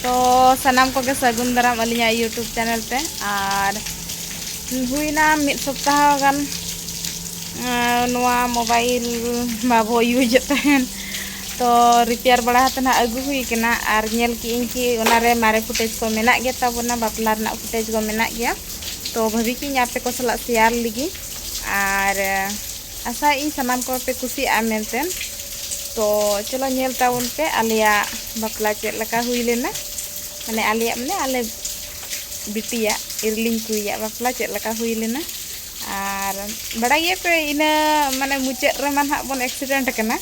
तो सनाम को के सगुन दाराम अलिया यूट्यूब चैनल पे और हुईना मिद सप्ताह गान मोबाइल बाबो यूज तहन तो रिपेयर बड़ा हतना अगु हुई कना और नेल की इनकी ओनारे मारे फुटेज को मेना गया ताबोना बापला रना फुटेज को मेना गया तो भाभी की यहाँ पे को सला शेयर लगी और आशा इन सनाम को पे कुसी आ मेनतेन तो चलो नेल ताउन पे आलिया बापला चेक लका हुई लेना माने आलिया माने आले बिटिया इरलिंग कुइया बापला चेक लका हुई लेना और बड़ाइए पे इना माने मुचाद रे मान हां बोन एक्सीडेंट कना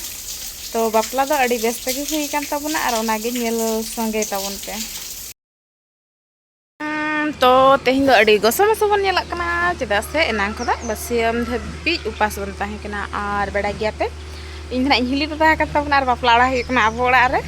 तो बापला दो अड़ी बेस तक हुई कान ताबोना और ओनागे नेल संगे ताबोन पे तो तेहिं दो अड़ी गोसो मसो बोन नेलक कना चेदा से एनांग खोदा बसियम धबी उपास बोन ताहे कना और बड़ा गया पे इन ना हिली तो ताहे कता बोन और बापला अड़ा हुई कना अब ओड़ा रे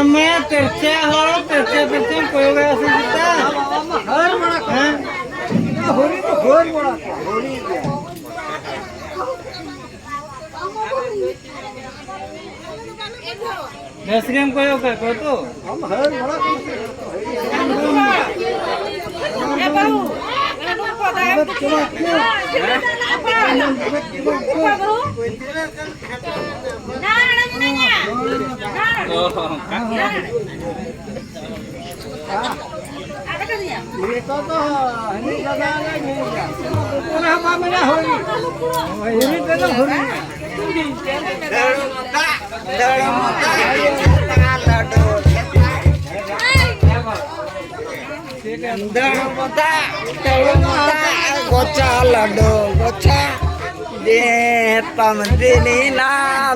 मैं तेरचे हो तेरचे कोई गया से जीता हर बड़ा होरी तो होर बड़ा होरी दसरेम कोई होगा को तो हम हर बड़ा ए बाबू मैंने तो पता है ना ये तो हनी लगा नहीं है पूरा मामला होई होई तो होई गोचा लड्डू गोचा दे पमदिनी नाम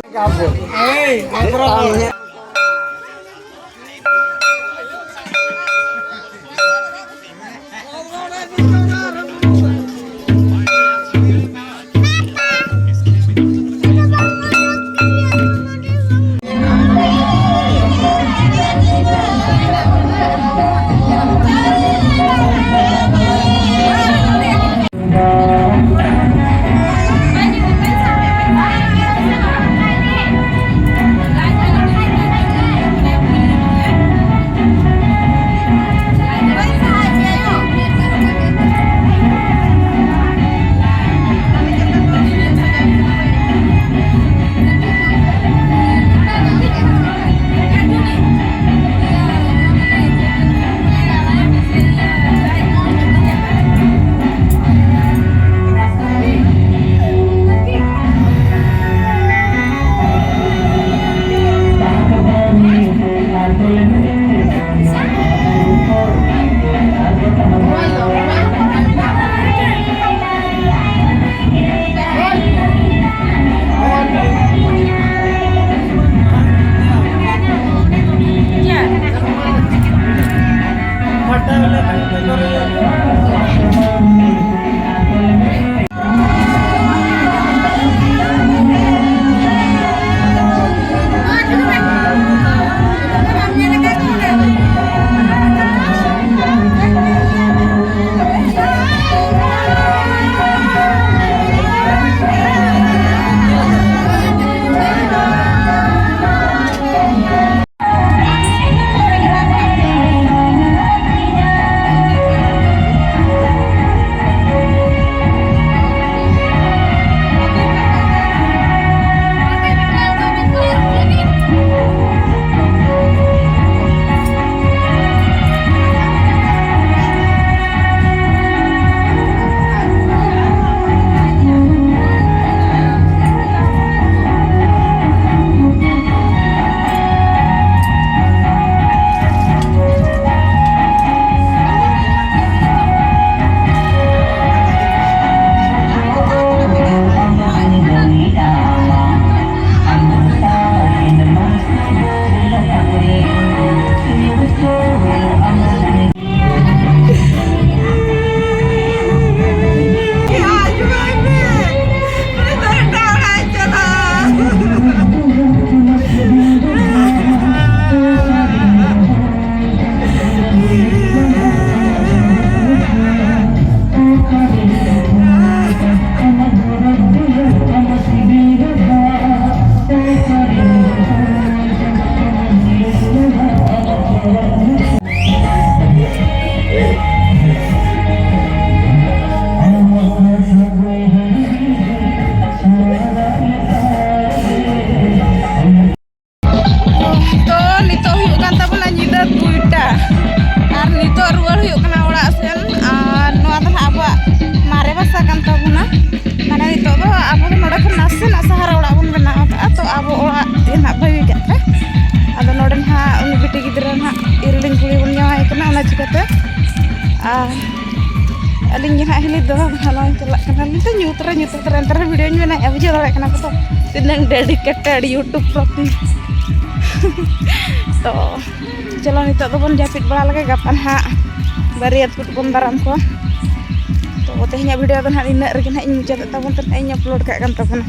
aling yang ahli doang kalau celak kenal itu nyuter entar videonya mana ya bisa tahu kenapa tuh tinang dedicated YouTube vlog nih tuh jalan itu tuh pun japit bala lagi kapan ha bariat pun pembaram ko tuh tehnya video tuh hari ini regina ini jadi tahu pun tehnya upload kayak kan tuh